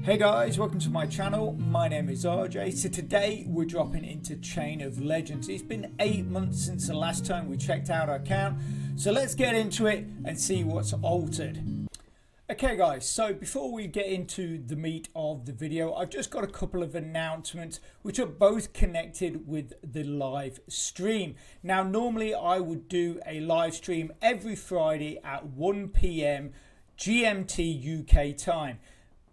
Hey guys, welcome to my channel. My name is RJ. So today we're dropping into Chain of Legends. It's been 8 months since the last time we checked out our account. So let's get into it and see what's altered. Okay guys, so before we get into the meat of the video, I've just got a couple of announcements which are both connected with the live stream. Now normally I would do a live stream every Friday at 1 PM GMT UK time.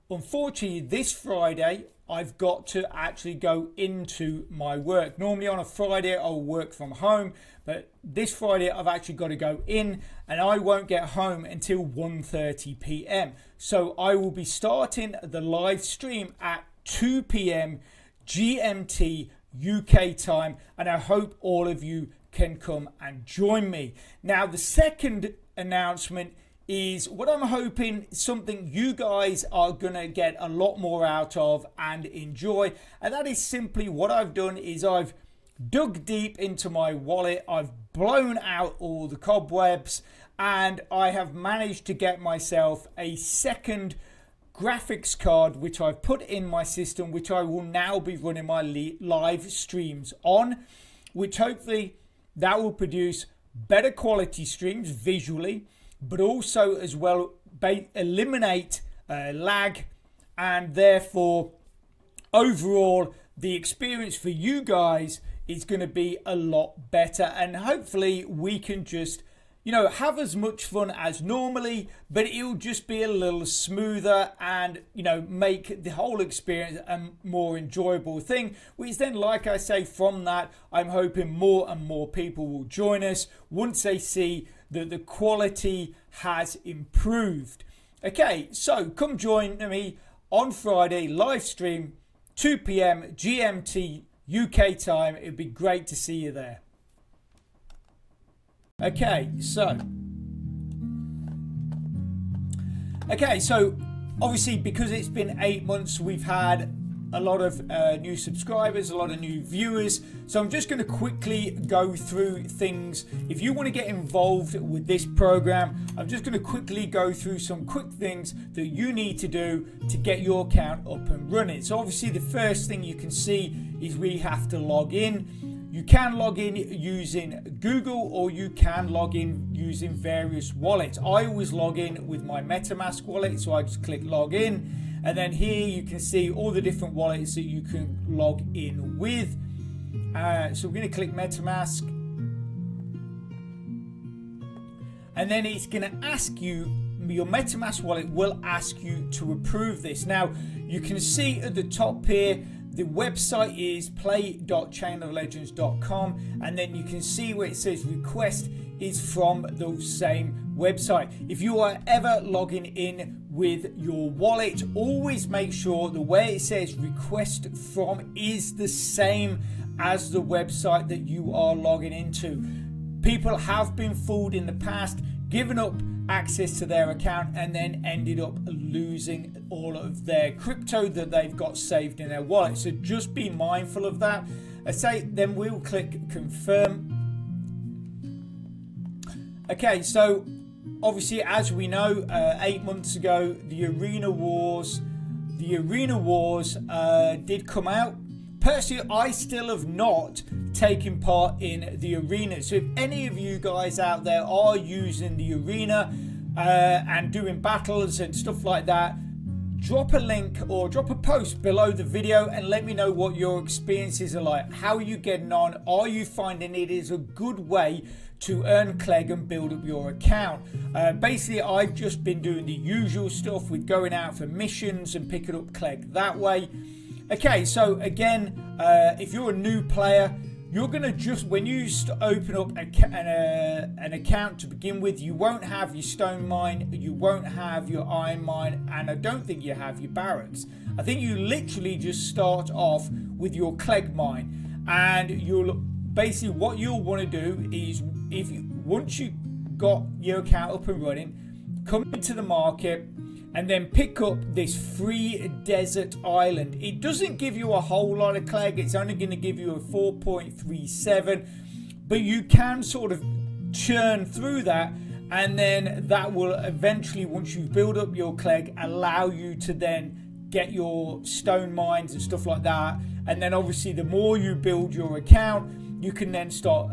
Unfortunately, this Friday, I've got to actually go into my work. Normally on a Friday, I'll work from home, but this Friday, I've actually got to go in and I won't get home until 1:30 PM. So I will be starting the live stream at 2 PM GMT UK time, and I hope all of you can come and join me. Now, the second announcement is what I'm hoping something you guys are gonna get a lot more out of and enjoy, and that is simply what I've done is I've dug deep into my wallet, I've blown out all the cobwebs, and I have managed to get myself a second graphics card which I've put in my system, which I will now be running my live streams on, which hopefully that will produce better quality streams visually, but also as well eliminate lag, and therefore overall the experience for you guys is going to be a lot better, and hopefully we can just, you know, have as much fun as normally, but it'll just be a little smoother and, you know, make the whole experience a more enjoyable thing, which then, like I say, from that I'm hoping more and more people will join us once they see that the quality has improved. Okay, so come join me on Friday live stream 2 PM GMT UK time. It'd be great to see you there. Okay, so obviously because it's been 8 months, we've had a lot of new subscribers, a lot of new viewers. So I'm just going to quickly go through things. If you want to get involved with this program, I'm just going to quickly go through some quick things that you need to do to get your account up and running. So obviously the first thing you can see is we have to log in. You can log in using Google, or you can log in using various wallets. I always log in with my MetaMask wallet, so I just click log in. And then here you can see all the different wallets that you can log in with. So we're going to click MetaMask. And then it's going to ask you, your MetaMask wallet will ask you to approve this. Now, you can see at the top here, the website is play.chainoflegends.com, and then you can see where it says request is from the same website. If you are ever logging in with your wallet, always make sure the way it says request from is the same as the website that you are logging into. People have been fooled in the past, given up access to their account, and then ended up losing all of their crypto that they've got saved in their wallet. So just be mindful of that. Then we'll click confirm. Okay, so obviously, as we know, 8 months ago, the Arena Wars did come out. Personally, I still have not taken part in the Arena. So if any of you guys out there are using the Arena and doing battles and stuff like that, drop a link or drop a post below the video and let me know what your experiences are like. How are you getting on? Are you finding it is a good way to earn Clegg and build up your account? Basically, I've just been doing the usual stuff with going out for missions and picking up Clegg that way. Okay, so again, if you're a new player, you're going to just, when you open up an account to begin with, you won't have your stone mine, you won't have your iron mine, and I don't think you have your barracks. I think you literally just start off with your Clegg mine, and you'll basically, what you'll want to do is, once you got your account up and running, come into the market and then pick up this free desert island. It doesn't give you a whole lot of Clegg, it's only going to give you a 4.37, but you can sort of churn through that, and then that will eventually, once you build up your Clegg, allow you to then get your stone mines and stuff like that. And then obviously the more you build your account, you can then start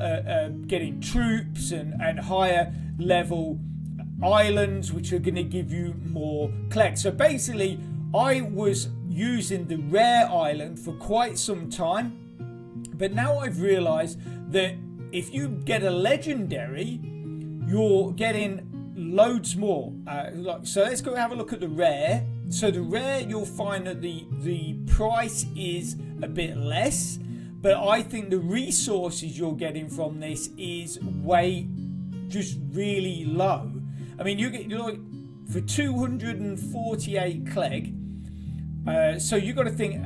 getting troops and higher level islands, which are going to give you more collect. So basically I was using the rare island for quite some time, but now I've realized that if you get a legendary, you're getting loads more. So let's go have a look at the rare. So the rare, you'll find that the price is a bit less, but I think the resources you're getting from this is just really low. I mean, you're like for 248 Clegg. So you got to think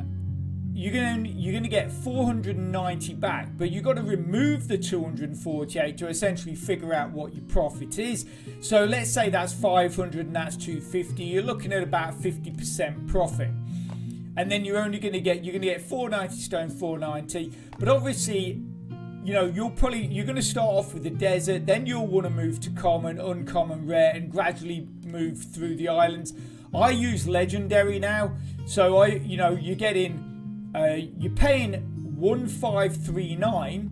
you're going to get 490 back, but you got to remove the 248 to essentially figure out what your profit is. So let's say that's 500 and that's 250. You're looking at about 50% profit, and then you're going to get 490 stone, 490. But obviously, you know, you're going to start off with the desert, then you'll want to move to common, uncommon, rare, and gradually move through the islands. I use legendary now, so you're getting. You're paying 1539,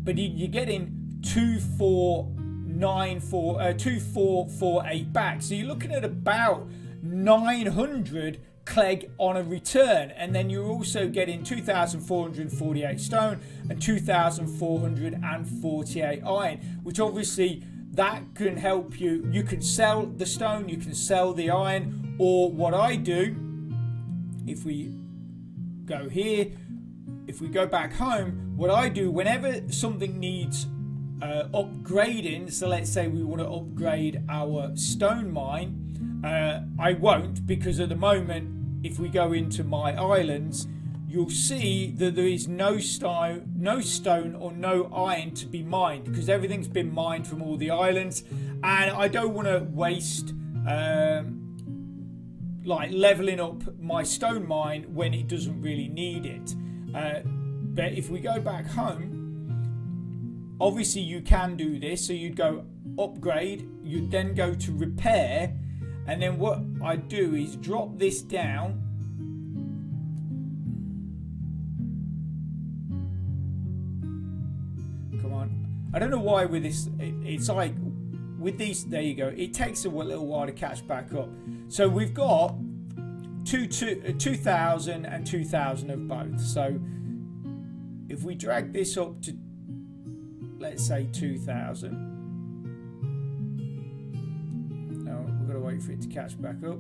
but you're getting 2448 back. So you're looking at about 900 Clegg on a return, and then you're also getting 2,448 stone and 2,448 iron, which obviously that can help you. You can sell the stone, you can sell the iron, or what I do, if we go here, if we go back home, what I do whenever something needs upgrading, so let's say we want to upgrade our stone mine, I won't, because at the moment if we go into my islands, you'll see that there is no stone or no iron to be mined, because everything's been mined from all the islands, and I don't want to waste like leveling up my stone mine when it doesn't really need it. But if we go back home, obviously you can do this. So you'd go upgrade, you'd then go to repair, and then what I do is drop this down. Come on. I don't know why with this, it's like with these, there you go, it takes a little while to catch back up. So we've got 2,000 and 2,000 of both. So if we drag this up to, let's say 2,000, no, we've got to wait for it to catch back up.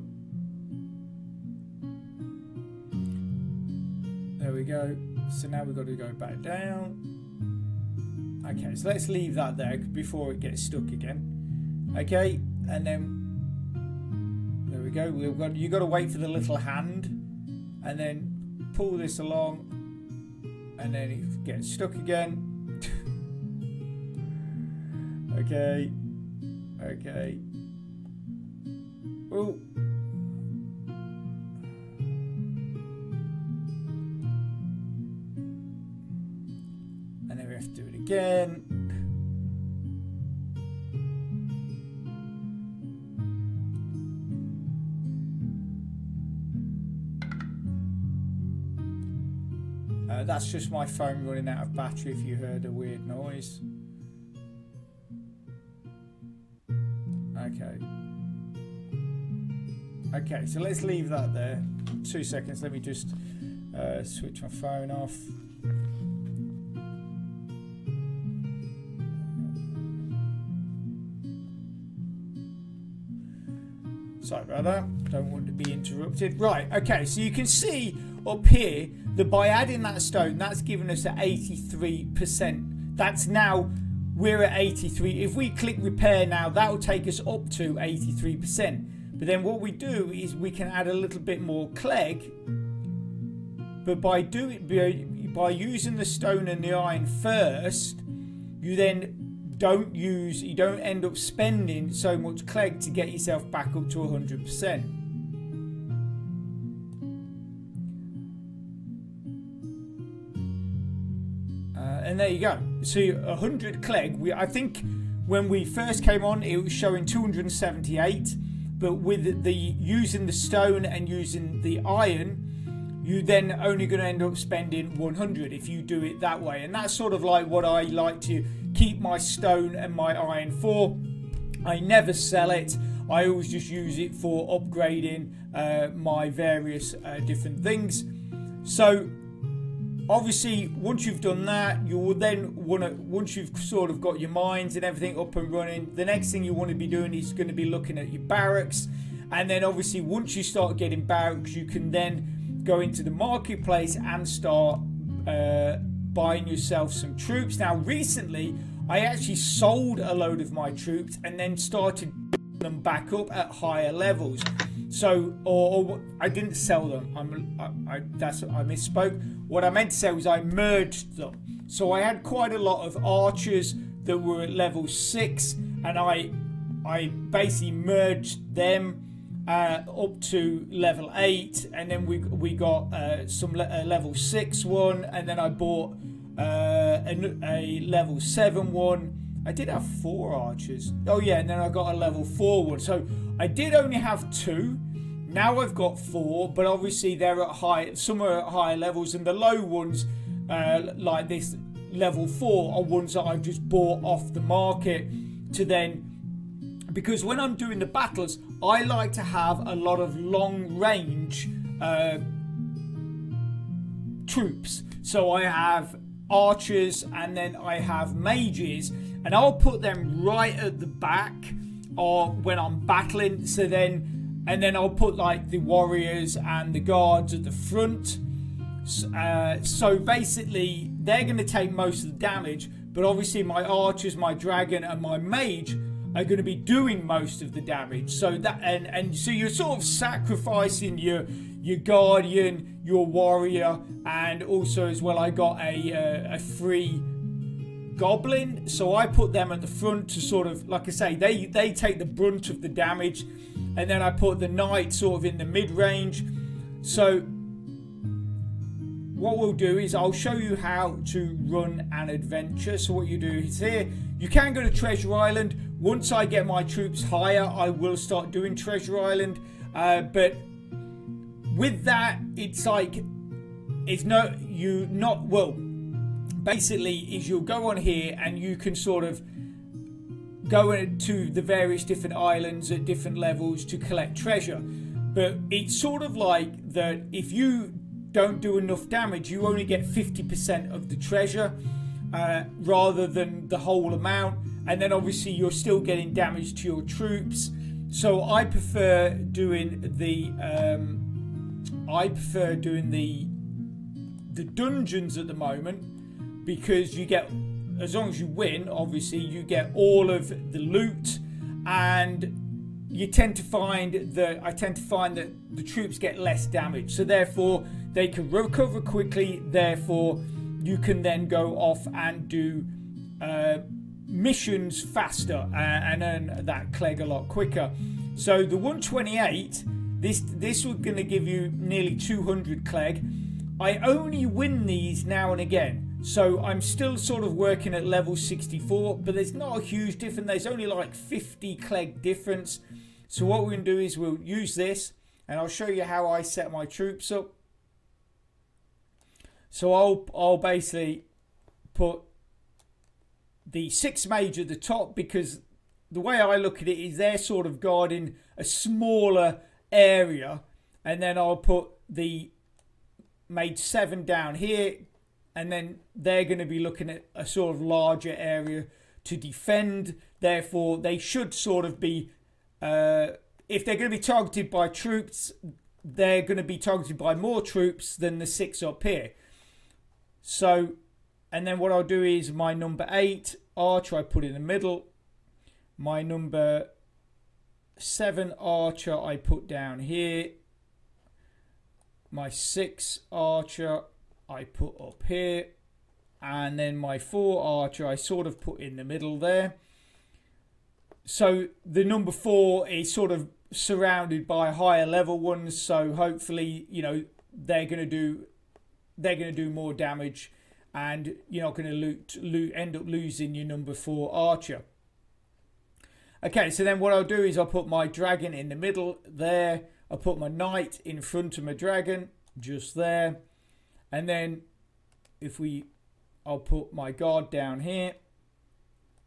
There we go. So now we've got to go back down. Okay, so let's leave that there before it gets stuck again. Okay, and then there we go. You got to wait for the little hand, and then pull this along, and then it gets stuck again. Okay. Oh. And then we have to do it again. That's just my phone running out of battery if you heard a weird noise. Okay, so let's leave that there. 2 seconds, let me just switch my phone off. Sorry about that, don't want to be interrupted. Right, okay, so you can see up here that by adding that stone, that's given us at 83%. That's now, we're at 83. If we click repair now, that will take us up to 83%. But then what we do is we can add a little bit more Clegg. But by using the stone and the iron first, you then don't end up spending so much Clegg to get yourself back up to 100%. And there you go. So 100 Clegg. I think when we first came on, it was showing 278. but with the using the stone and using the iron, you then only going to end up spending 100 if you do it that way. And that's sort of like what I like to keep my stone and my iron for. I never sell it. I always just use it for upgrading my various different things. So obviously once you've done that, you will then want to, once you've sort of got your mines and everything up and running, the next thing you want to be doing is going to be looking at your barracks. And then obviously once you start getting barracks, you can then go into the marketplace and start buying yourself some troops. Now recently I actually sold a load of my troops and then started them back up at higher levels. So or I didn't sell them, I misspoke. What I meant to say was I merged them. So I had quite a lot of archers that were at level 6, and I basically merged them up to level 8, and then we got some level 6 one, and then I bought a level 7 one. I did have 4 archers. Oh yeah, and then I got a level 4 one. So I did only have 2. Now I've got 4, but obviously they're at high. Some are at higher levels, and the low ones, like this level 4, are ones that I've just bought off the market to then. Because when I'm doing the battles, I like to have a lot of long range troops. So I have archers and then I have mages, and I'll put them right at the back or when I'm battling. So then, and then I'll put like the warriors and the guards at the front. So basically they're going to take most of the damage, but obviously my archers, my dragon and my mage are going to be doing most of the damage. So that and so you're sort of sacrificing your guardian, your warrior, and also as well I got a free goblin, so I put them at the front to sort of, like I say, they take the brunt of the damage, and then I put the knight sort of in the mid-range. So what we'll do is I'll show you how to run an adventure. So what you do is here, you can go to Treasure Island. Once I get my troops higher, I will start doing Treasure Island, but with that, it's like, it's no, you not, well, basically is you'll go on here and you can sort of go into the various different islands at different levels to collect treasure. But it's sort of like that if you don't do enough damage, you only get 50% of the treasure rather than the whole amount. And then obviously you're still getting damage to your troops. So I prefer doing the dungeons at the moment, because you get, as long as you win, obviously you get all of the loot, and you tend to find that the troops get less damage, so therefore they can recover quickly. Therefore you can then go off and do missions faster and earn that clegg a lot quicker. So the 128, this was going to give you nearly 200 clegg. I only win these now and again, so I'm still sort of working at level 64, but there's not a huge difference. There's only like 50 clegg difference. So what we're going to do is we'll use this, and I'll show you how I set my troops up. So I'll basically put the 6 mage at the top, because the way I look at it is they're sort of guarding a smaller area, and then I'll put the mage 7 down here, and then they're going to be looking at a sort of larger area to defend. Therefore they should sort of be, if they're going to be targeted by troops, they're going to be targeted by more troops than the 6 up here. So, and then what I'll do is my number 8 archer I put in the middle, my number 7 archer I put down here, my 6 archer I put up here, and then my 4 archer I sort of put in the middle there. So the number 4 is sort of surrounded by higher level ones, so hopefully, you know, they're going to do more damage, and you're not going to end up losing your number 4 archer. Okay, so then what I'll do is I'll put my dragon in the middle there. I'll put my knight in front of my dragon, just there. And then I'll put my guard down here,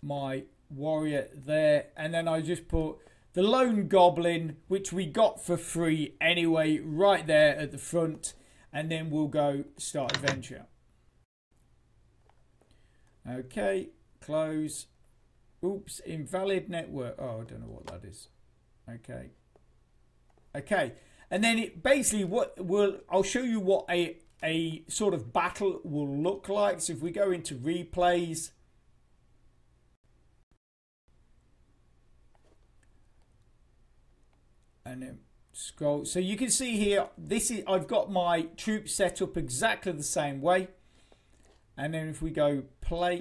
my warrior there, and then I just put the lone goblin, which we got for free anyway, right there at the front, and then we'll go start adventure. Okay, close. Oops, invalid network. Oh, I don't know what that is. Okay. Okay, and then it basically I'll show you what a sort of battle will look like. So if we go into replays, and then scroll, so you can see here, I've got my troops set up exactly the same way. And then if we go play,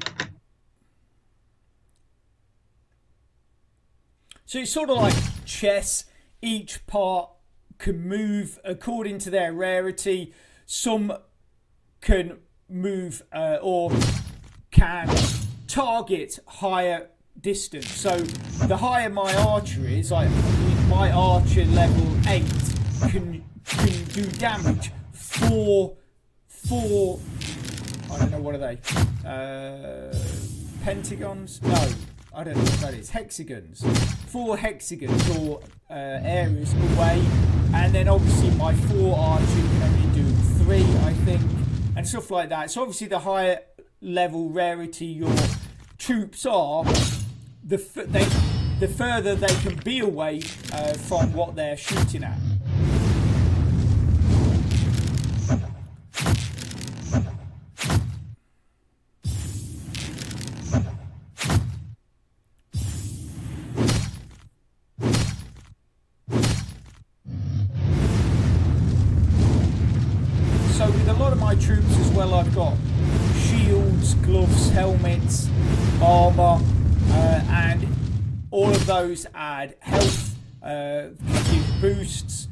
so it's sort of like chess. Each part can move according to their rarity. Some can move or can target higher distance. So the higher my archer is, like my archer level 8 can do damage for I don't know, what are they? Pentagons? No, I don't know what that is. Hexagons. 4 hexagons or areas away, and then obviously my 4 archer can only do 3, I think, and stuff like that. So obviously the higher level rarity your troops are, the further they can be away from what they're shooting at. So with a lot of my troops as well, I've got shields, gloves, helmets, armour, and all of those add health, can give boosts,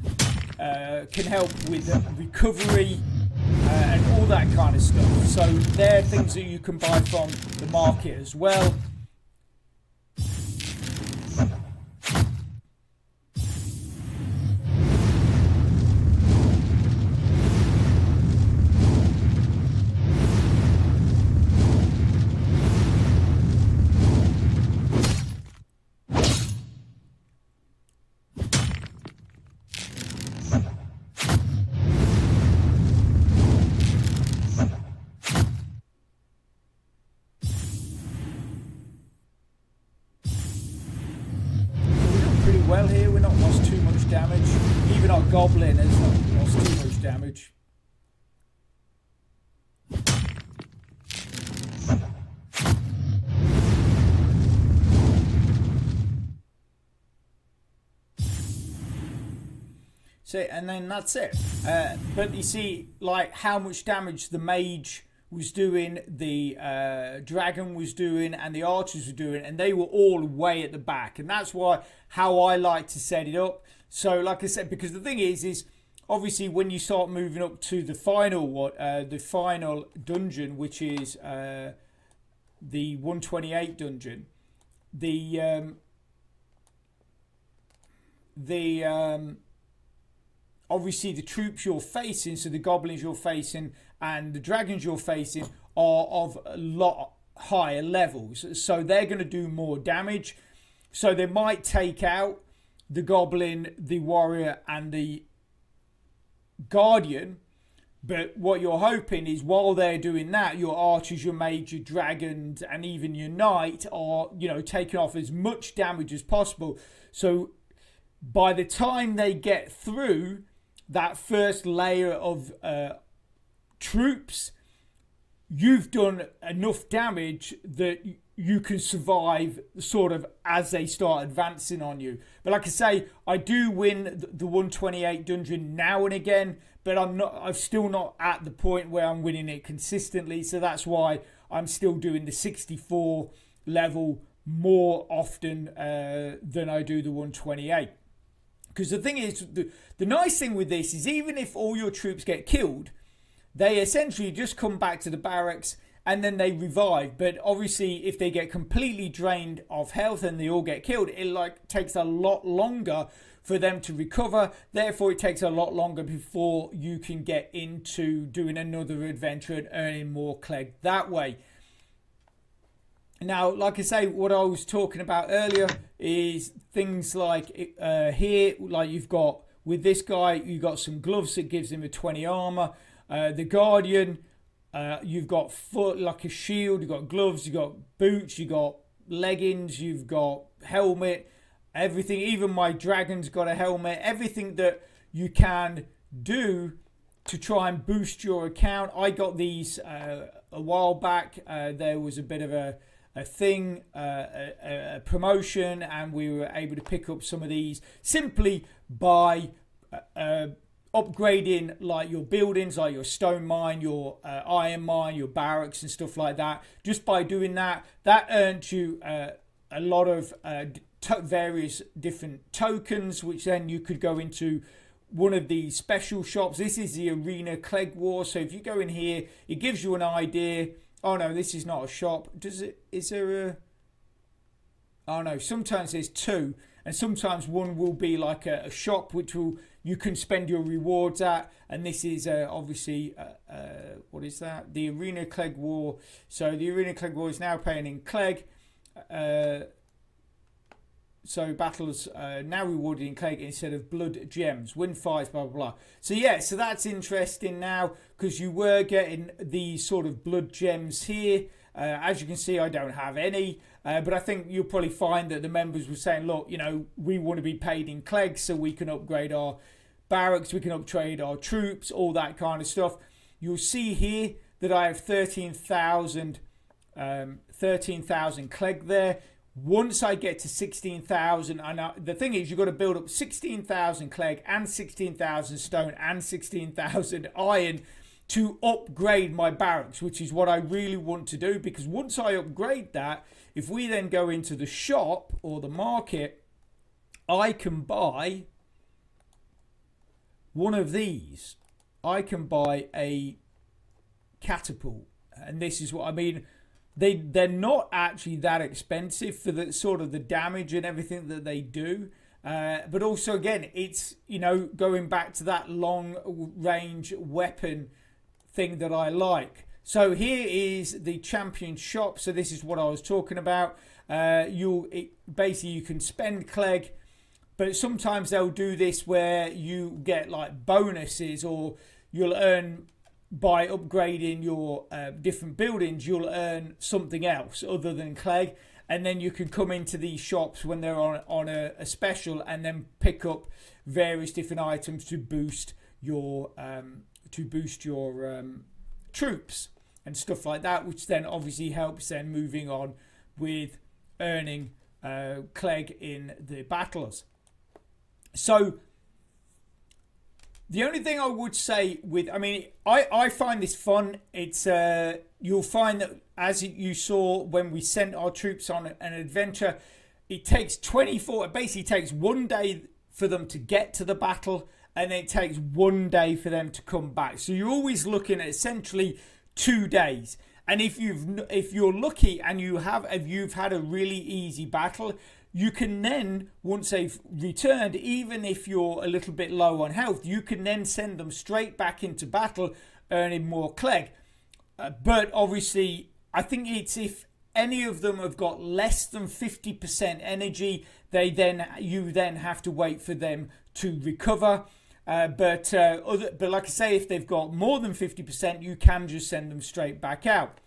can help with recovery, and all that kind of stuff. So they're things that you can buy from the market as well. Well here, we're not lost too much damage. Even our goblin has not lost too much damage. So, and then that's it. But you see, like, how much damage the mage was doing, the dragon was doing, and the archers were doing, and they were all way at the back. And that's how I like to set it up. So like I said, because the thing is obviously when you start moving up to the final dungeon, which is the 128 dungeon, obviously the troops you're facing, so the goblins you're facing and the dragons you're facing, are of a lot higher levels, so they're going to do more damage. So they might take out the goblin, the warrior and the guardian, but what you're hoping is while they're doing that, your archers, your mage, your dragons and even your knight are, you know, taking off as much damage as possible. So by the time they get through that first layer of troops, you've done enough damage that you can survive sort of as they start advancing on you. But like I say, I do win the 128 dungeon now and again, but I'm still not at the point where I'm winning it consistently. So that's why I'm still doing the 64 level more often than I do the 128. Because the thing is, the nice thing with this is even if all your troops get killed, they essentially just come back to the barracks and then they revive. But obviously if they get completely drained of health and they all get killed, it like takes a lot longer for them to recover. Therefore it takes a lot longer before you can get into doing another adventure and earning more Clegg that way. Now, like I say, what I was talking about earlier is things like here, like you've got with this guy, you've got some gloves that gives him a 20 armor. The Guardian, you've got foot like a shield, you've got gloves, you've got boots, you've got leggings, you've got helmet, everything. Even my Dragon's got a helmet. Everything that you can do to try and boost your account. I got these a while back. There was a bit of a thing, a promotion, and we were able to pick up some of these simply by upgrading like your buildings, like your stone mine, your iron mine, your barracks and stuff like that. Just by doing that, that earned you a lot of various different tokens, which then you could go into one of these special shops. This is the Arena Clegg War. So if you go in here, it gives you an idea. Oh no, this is not a shop. Does it? Is there a? Oh no, sometimes there's two, and sometimes one will be like a shop which will you can spend your rewards at. And this is obviously what is that? The Arena Clegg War. So the Arena Clegg War is now paying in Clegg. So battles now rewarded in Clegg instead of blood gems. Win fights, blah, blah, blah. So yeah, so that's interesting now because you were getting these sort of blood gems here. As you can see, I don't have any. But I think you'll probably find that the members were saying, look, you know, we want to be paid in Clegg so we can upgrade our barracks, we can upgrade our troops, all that kind of stuff. You'll see here that I have 13,000 Clegg there. Once I get to 16,000, and the thing is, you've got to build up 16,000 Clegg and 16,000 stone and 16,000 iron to upgrade my barracks, which is what I really want to do. Because once I upgrade that, if we then go into the shop or the market, I can buy one of these. I can buy a catapult, and this is what I mean. They're not actually that expensive for the sort of the damage and everything that they do, but also again, it's, you know, going back to that long range weapon thing that I like. So here is the champion shop. So this is what I was talking about. Basically you can spend Clegg, but sometimes they'll do this where you get like bonuses, or you'll earn by upgrading your different buildings, you'll earn something else other than Clegg, and then you can come into these shops when they're on a special and then pick up various different items to boost your troops and stuff like that, which then obviously helps then moving on with earning Clegg in the battles. So the only thing I would say with, I mean, I find this fun. It's you'll find that, as you saw when we sent our troops on an adventure, it takes 24, it basically takes 1 day for them to get to the battle, and it takes 1 day for them to come back. So you're always looking at essentially 2 days. And if you're lucky and you've had a really easy battle, you can then, once they've returned, even if you're a little bit low on health, you can then send them straight back into battle, earning more Clegg. But obviously, I think it's if any of them have got less than 50% energy, you then have to wait for them to recover. But like I say, if they've got more than 50%, you can just send them straight back out.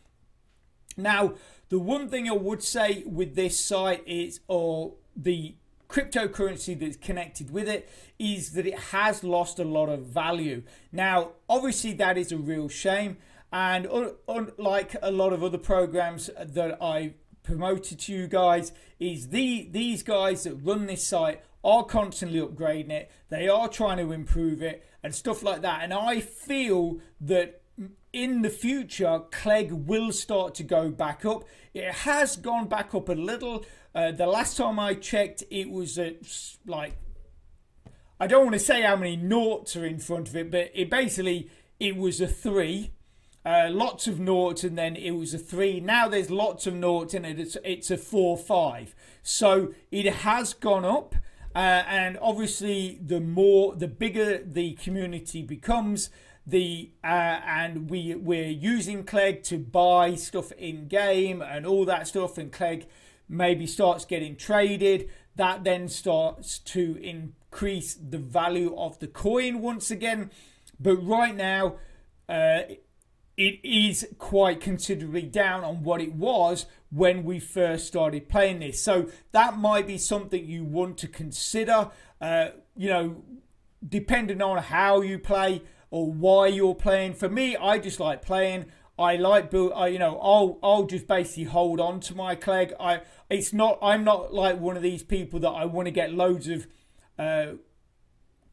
Now, the one thing I would say with this site is, or the cryptocurrency that's connected with it, is that it has lost a lot of value. Now, obviously that is a real shame, and unlike a lot of other programs that I promoted to you guys, is these guys that run this site are constantly upgrading it. They are trying to improve it and stuff like that. And I feel that in the future, Clegg will start to go back up. It has gone back up a little. The last time I checked, it was at like, I don't want to say how many noughts are in front of it, but it was a 3. lots of noughts, and then it was a 3. Now there's lots of noughts, and it's a 4-5. So it has gone up, and obviously the bigger the community becomes, and we're using Clegg to buy stuff in game and all that stuff, and Clegg maybe starts getting traded. That then starts to increase the value of the coin once again. But right now, it is quite considerably down on what it was when we first started playing this. So that might be something you want to consider, you know, depending on how you play or why you're playing. For me, I just like playing. I like you know, I'll just basically hold on to my Clegg. I'm not like one of these people that I want to get loads of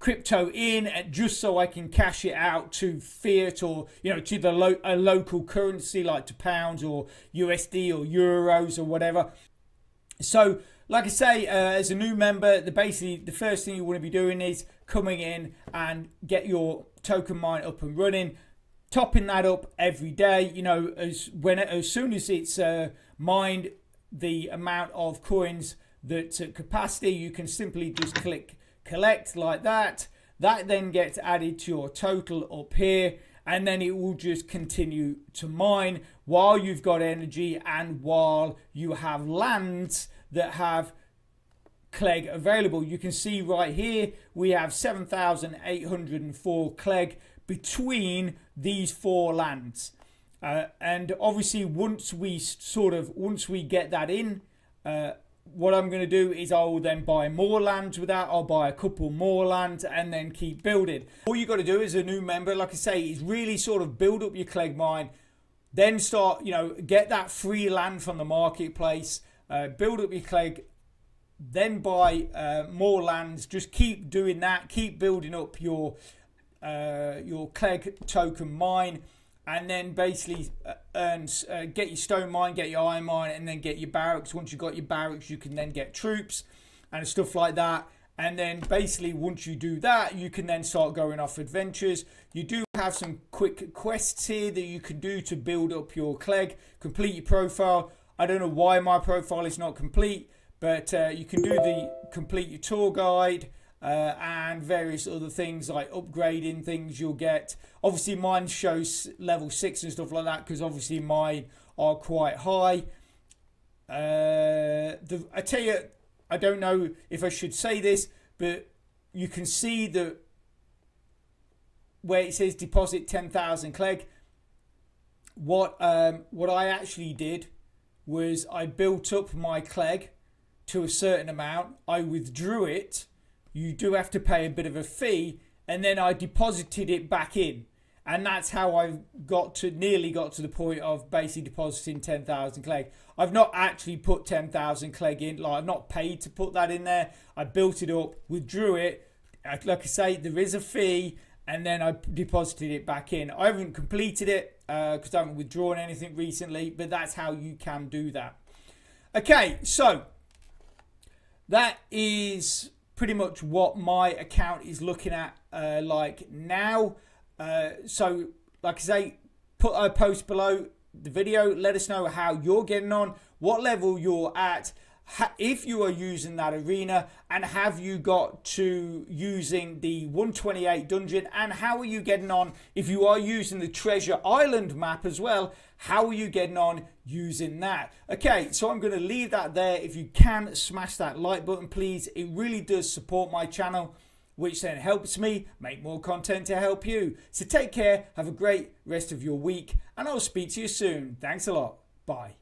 crypto in just so I can cash it out to fiat, or you know, to a local currency like to pounds or USD or euros or whatever. So like I say, as a new member, basically the first thing you want to be doing is coming in and get your token mine up and running, topping that up every day. You know, as soon as it's mined the amount of coins that's at capacity, you can simply just click collect like that. That then gets added to your total up here, and then it will just continue to mine while you've got energy and while you have lands that have Clegg available. You can see right here we have 7,804 Clegg between these 4 lands, and obviously once we get that in, what I'm going to do is I will then buy more lands with that. I'll buy a couple more lands and then keep building. All you got to do as a new member, like I say, is really sort of build up your Clegg mine, then start, you know, get that free land from the marketplace, build up your Clegg, then buy more lands. Just keep doing that, keep building up your Clegg token mine, and then basically get your stone mine, get your iron mine, and then get your barracks. Once you've got your barracks, you can then get troops and stuff like that. And then basically once you do that, you can then start going off adventures. You do have some quick quests here that you can do to build up your Clegg, complete your profile. I don't know why my profile is not complete, but you can do the complete your tour guide, and various other things like upgrading things you'll get. Obviously mine shows level 6 and stuff like that, because obviously mine are quite high. I tell you, I don't know if I should say this, but you can see that where it says deposit 10,000 Clegg, what I actually did was I built up my Clegg to a certain amount, I withdrew it. You do have to pay a bit of a fee, and then I deposited it back in, and that's how I nearly got to the point of basically depositing 10,000 Clegg. I've not actually put 10,000 Clegg in, like I've not paid to put that in there. I built it up, withdrew it, like I say, there is a fee, and then I deposited it back in. I haven't completed it because I haven't withdrawn anything recently, but that's how you can do that. Okay, so that is pretty much what my account is looking at like now. So like I say, put a post below the video, let us know how you're getting on, what level you're at, if you are using that arena, and have you got to using the 128 dungeon, and how are you getting on if you are using the Treasure Island map as well. How are you getting on using that? Okay, so I'm going to leave that there. If you can, smash that like button, please. It really does support my channel, which then helps me make more content to help you. So take care, have a great rest of your week, and I'll speak to you soon. Thanks a lot. Bye.